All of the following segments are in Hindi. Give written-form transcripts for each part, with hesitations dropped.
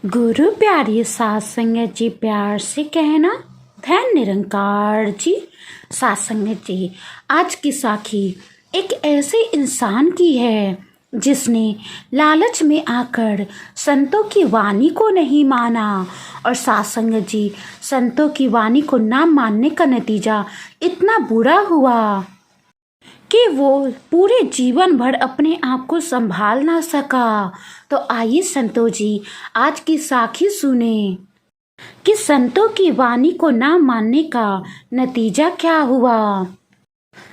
गुरु प्यारी सात संगत जी प्यार से कहना धन निरंकार जी। सात संगत जी, आज की साखी एक ऐसे इंसान की है जिसने लालच में आकर संतों की वाणी को नहीं माना। और सात संगत जी, संतों की वाणी को ना मानने का नतीजा इतना बुरा हुआ कि वो पूरे जीवन भर अपने आप को संभाल ना सका। तो आइए संतों जी, आज की साखी सुने कि संतों की वाणी को ना मानने का नतीजा क्या हुआ।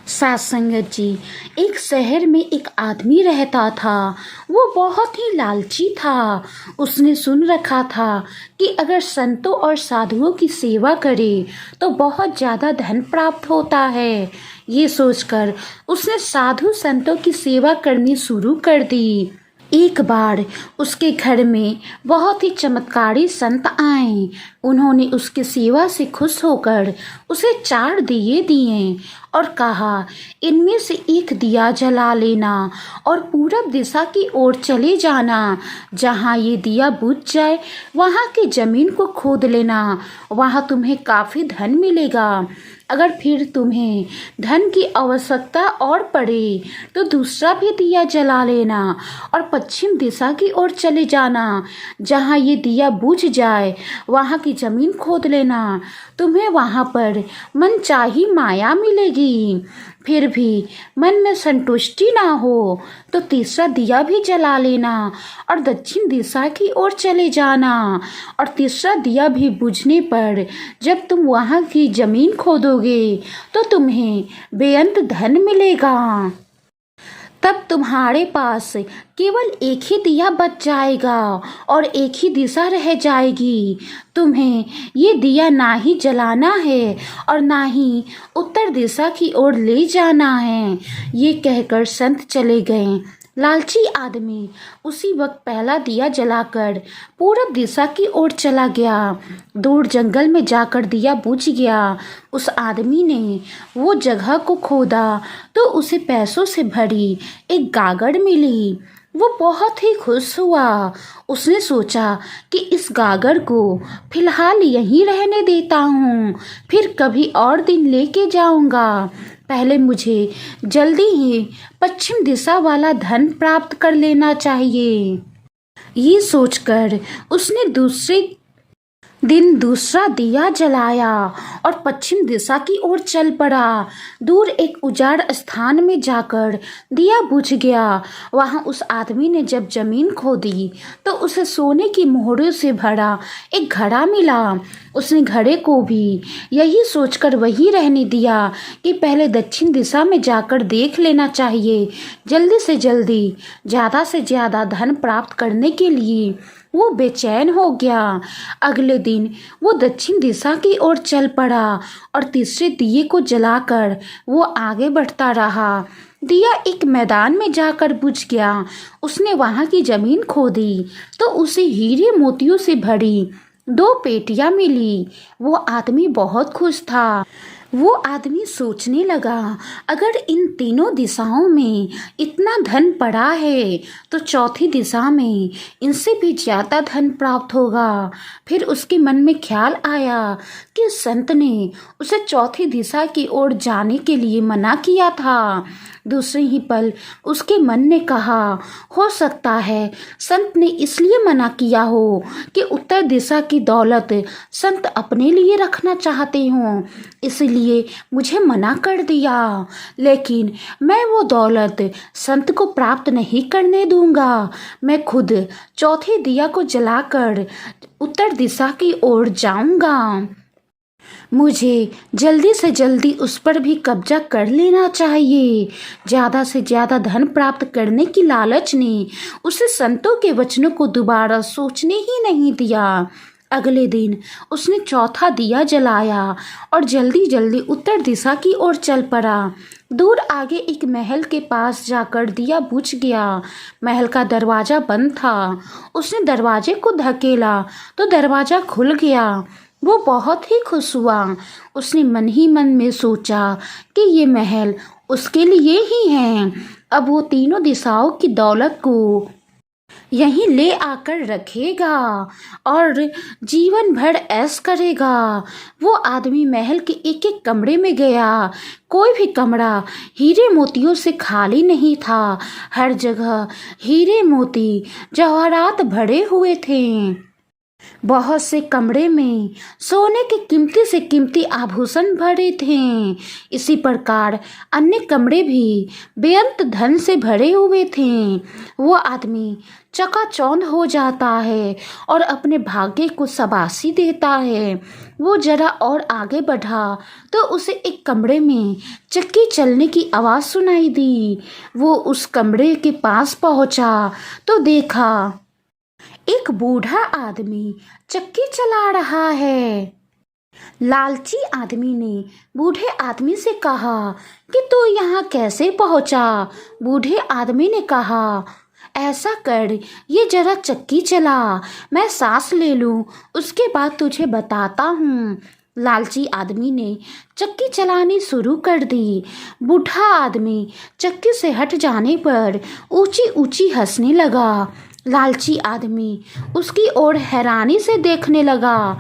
सात संगत जी, एक शहर में एक आदमी रहता था। वो बहुत ही लालची था। उसने सुन रखा था कि अगर संतों और साधुओं की सेवा करे तो बहुत ज़्यादा धन प्राप्त होता है। ये सोचकर उसने साधु संतों की सेवा करनी शुरू कर दी। एक बार उसके घर में बहुत ही चमत्कारी संत आए। उन्होंने उसकी सेवा से खुश होकर उसे 4 दिए दिए और कहा, इनमें से एक दिया जला लेना और पूरब दिशा की ओर चले जाना। जहाँ ये दिया बुझ जाए वहाँ की जमीन को खोद लेना, वहाँ तुम्हें काफ़ी धन मिलेगा। अगर फिर तुम्हें धन की आवश्यकता और पड़े तो दूसरा भी दिया जला लेना और पश्चिम दिशा की ओर चले जाना। जहाँ ये दिया बुझ जाए वहाँ की जमीन खोद लेना, तुम्हें वहाँ पर मनचाही माया मिलेगी। फिर भी मन में संतुष्टि ना हो तो तीसरा दिया भी जला लेना और दक्षिण दिशा की ओर चले जाना। और तीसरा दिया भी बुझने पर जब तुम वहाँ की जमीन खोदोगे तो तुम्हें बेअंत धन मिलेगा। तब तुम्हारे पास केवल एक ही दिया बच जाएगा और एक ही दिशा रह जाएगी। तुम्हें ये दिया ना ही जलाना है और ना ही उत्तर दिशा की ओर ले जाना है। ये कहकर संत चले गए। लालची आदमी उसी वक्त पहला दिया जलाकर पूरब दिशा की ओर चला गया। दूर जंगल में जाकर दिया बुझ गया। उस आदमी ने वो जगह को खोदा तो उसे पैसों से भरी एक गागड़ मिली। वो बहुत ही खुश हुआ। उसने सोचा कि इस गागड़ को फिलहाल यहीं रहने देता हूँ, फिर कभी और दिन लेके जाऊँगा। पहले मुझे जल्दी ही पश्चिम दिशा वाला धन प्राप्त कर लेना चाहिए। ये सोचकर उसने दूसरे दिन दूसरा दिया जलाया और पश्चिम दिशा की ओर चल पड़ा। दूर एक उजाड़ स्थान में जाकर दिया बुझ गया। वहां उस आदमी ने जब जमीन खोदी तो उसे सोने की मोहरों से भरा एक घड़ा मिला। उसने घड़े को भी यही सोचकर वहीं रहने दिया कि पहले दक्षिण दिशा में जाकर देख लेना चाहिए। जल्दी से जल्दी ज़्यादा से ज़्यादा धन प्राप्त करने के लिए वो बेचैन हो गया। अगले दिन वो दक्षिण दिशा की ओर चल पड़ा और तीसरे दिए को जलाकर वो आगे बढ़ता रहा। दिया एक मैदान में जाकर बुझ गया। उसने वहाँ की जमीन खोदी तो उसे हीरे मोतियों से भरी 2 पेटियां मिली। वो आदमी बहुत खुश था। वो आदमी सोचने लगा, अगर इन तीनों दिशाओं में इतना धन पड़ा है तो चौथी दिशा में इनसे भी ज़्यादा धन प्राप्त होगा। फिर उसके मन में ख्याल आया कि संत ने उसे चौथी दिशा की ओर जाने के लिए मना किया था। दूसरे ही पल उसके मन ने कहा, हो सकता है संत ने इसलिए मना किया हो कि उत्तर दिशा की दौलत संत अपने लिए रखना चाहते हों, इसलिए मुझे मना कर दिया। लेकिन मैं वो दौलत संत को प्राप्त नहीं करने दूंगा। मैं खुद चौथे दिया को जलाकर उत्तर दिशा की ओर जाऊंगा। मुझे जल्दी से जल्दी उस पर भी कब्जा कर लेना चाहिए। ज़्यादा से ज़्यादा धन प्राप्त करने की लालच ने उसे संतों के वचनों को दोबारा सोचने ही नहीं दिया। अगले दिन उसने चौथा दिया जलाया और जल्दी जल्दी उत्तर दिशा की ओर चल पड़ा। दूर आगे एक महल के पास जाकर दिया बुझ गया। महल का दरवाज़ा बंद था। उसने दरवाजे को धकेला तो दरवाज़ा खुल गया। वो बहुत ही खुश हुआ। उसने मन ही मन में सोचा कि ये महल उसके लिए ही है। अब वो तीनों दिशाओं की दौलत को यहीं ले आकर रखेगा और जीवन भर ऐश करेगा। वो आदमी महल के एक एक कमरे में गया। कोई भी कमरा हीरे मोतियों से खाली नहीं था। हर जगह हीरे मोती जवाहरात भरे हुए थे। बहुत से कमरे में सोने के कीमती से कीमती आभूषण भरे थे। इसी प्रकार अन्य कमरे भी बेअंत धन से भरे हुए थे। वो आदमी चकाचौंध हो जाता है और अपने भाग्य को शाबाशी देता है। वो जरा और आगे बढ़ा तो उसे एक कमरे में चक्की चलने की आवाज़ सुनाई दी। वो उस कमरे के पास पहुंचा तो देखा एक बूढ़ा आदमी चक्की चला रहा है। लालची आदमी ने बूढ़े आदमी से कहा कि तू यहाँ कैसे पहुँचा। बूढ़े आदमी ने कहा, ऐसा कर, ये जरा चक्की चला, मैं सांस ले लूँ, उसके बाद तुझे बताता हूँ। लालची आदमी ने चक्की चलानी शुरू कर दी। बूढ़ा आदमी चक्की से हट जाने पर ऊंची ऊंची हंसने लगा। लालची आदमी उसकी ओर हैरानी से देखने लगा।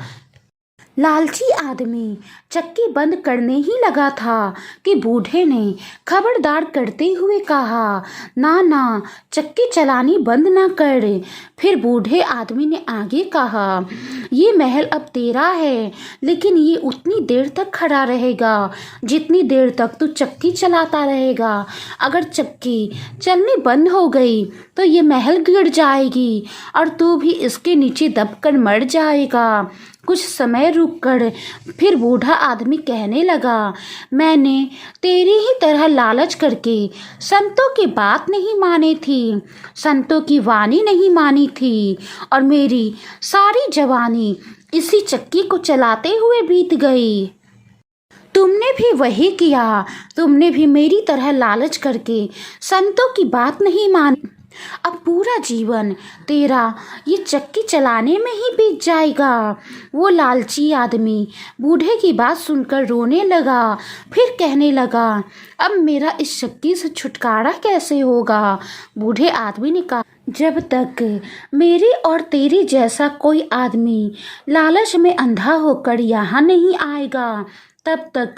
लालची आदमी चक्की बंद करने ही लगा था कि बूढ़े ने खबरदार करते हुए कहा, ना ना, चक्की चलानी बंद ना कर। फिर बूढ़े आदमी ने आगे कहा, ये महल अब तेरा है, लेकिन ये उतनी देर तक खड़ा रहेगा जितनी देर तक तू चक्की चलाता रहेगा। अगर चक्की चलनी बंद हो गई तो ये महल गिर जाएगी और तू भी इसके नीचे दबकर मर जाएगा। कुछ समय रुककर फिर बूढ़ा आदमी कहने लगा, मैंने तेरी ही तरह लालच करके संतों की बात नहीं मानी थी, संतों की वाणी नहीं मानी थी और मेरी सारी जवानी इसी चक्की को चलाते हुए बीत गई। तुमने भी वही किया, तुमने भी मेरी तरह लालच करके संतों की बात नहीं मानी। अब पूरा जीवन तेरा ये चक्की चलाने में ही बीत जाएगा। वो लालची आदमी बूढ़े की बात सुनकर रोने लगा। फिर कहने लगा, अब मेरा इस चक्की से छुटकारा कैसे होगा। बूढ़े आदमी ने कहा, जब तक मेरी और तेरी जैसा कोई आदमी लालच में अंधा होकर यहाँ नहीं आएगा तब तक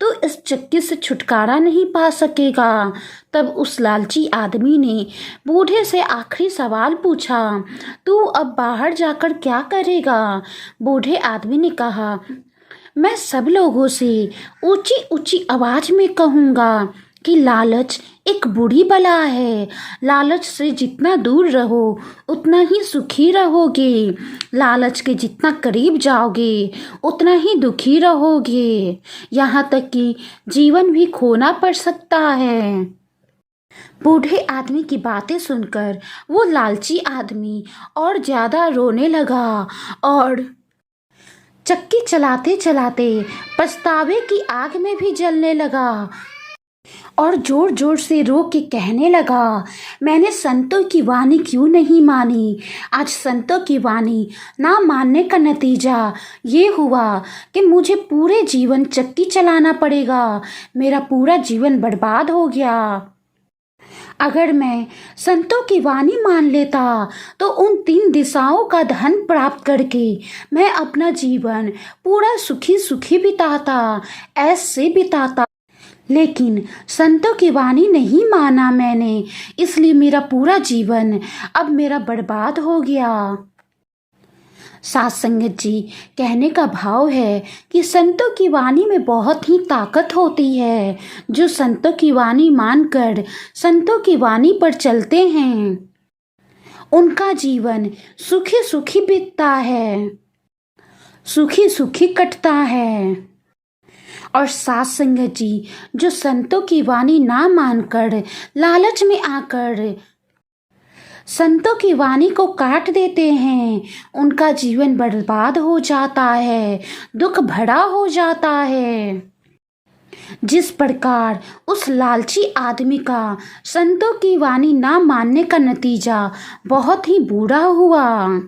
तू इस चक्की से छुटकारा नहीं पा सकेगा। तब उस लालची आदमी ने बूढ़े से आखिरी सवाल पूछा, तू अब बाहर जाकर क्या करेगा। बूढ़े आदमी ने कहा, मैं सब लोगों से ऊंची ऊंची आवाज में कहूँगा कि लालच एक बुरी बला है। लालच से जितना दूर रहो उतना ही सुखी रहोगे। लालच के जितना करीब जाओगे उतना ही दुखी रहोगे। यहाँ तक कि जीवन भी खोना पड़ सकता है। बूढ़े आदमी की बातें सुनकर वो लालची आदमी और ज्यादा रोने लगा और चक्की चलाते चलाते पछतावे की आग में भी जलने लगा और जोर जोर से रो के कहने लगा, मैंने संतों की वाणी क्यों नहीं मानी। आज संतों की वाणी ना मानने का नतीजा ये हुआ कि मुझे पूरे जीवन चक्की चलाना पड़ेगा। मेरा पूरा जीवन बर्बाद हो गया। अगर मैं संतों की वाणी मान लेता तो उन 3 दिशाओं का धन प्राप्त करके मैं अपना जीवन पूरा सुखी सुखी बिताता, ऐसे बिताता। लेकिन संतों की वाणी नहीं माना मैंने, इसलिए मेरा पूरा जीवन अब मेरा बर्बाद हो गया। साथ संगत जी, कहने का भाव है कि संतों की वाणी में बहुत ही ताकत होती है। जो संतों की वाणी मानकर संतों की वाणी पर चलते हैं उनका जीवन सुखी सुखी बीतता है, सुखी सुखी कटता है। और साथ संगत जी, जो संतों की वाणी ना मानकर लालच में आकर संतों की वाणी को काट देते हैं उनका जीवन बर्बाद हो जाता है, दुख भरा हो जाता है। जिस प्रकार उस लालची आदमी का संतों की वाणी ना मानने का नतीजा बहुत ही बुरा हुआ।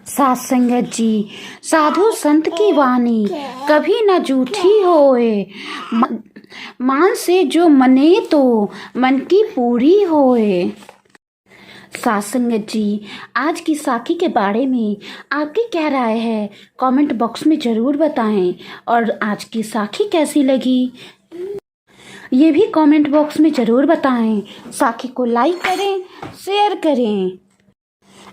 साथ संगत जी, साधु संत की वाणी कभी न झूठी होए, मान से जो मने तो मन की पूरी होए। साथ संगत जी, आज की साखी के बारे में आपकी क्या राय है? कमेंट बॉक्स में ज़रूर बताएं। और आज की साखी कैसी लगी ये भी कमेंट बॉक्स में ज़रूर बताएं। साखी को लाइक करें, शेयर करें।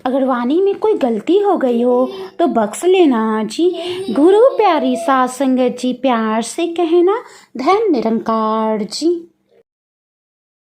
अगर वाणी में कोई गलती हो गई हो तो बख्श लेना जी। गुरु प्यारी साथ संगत जी, प्यार से कहना। धन निरंकार जी।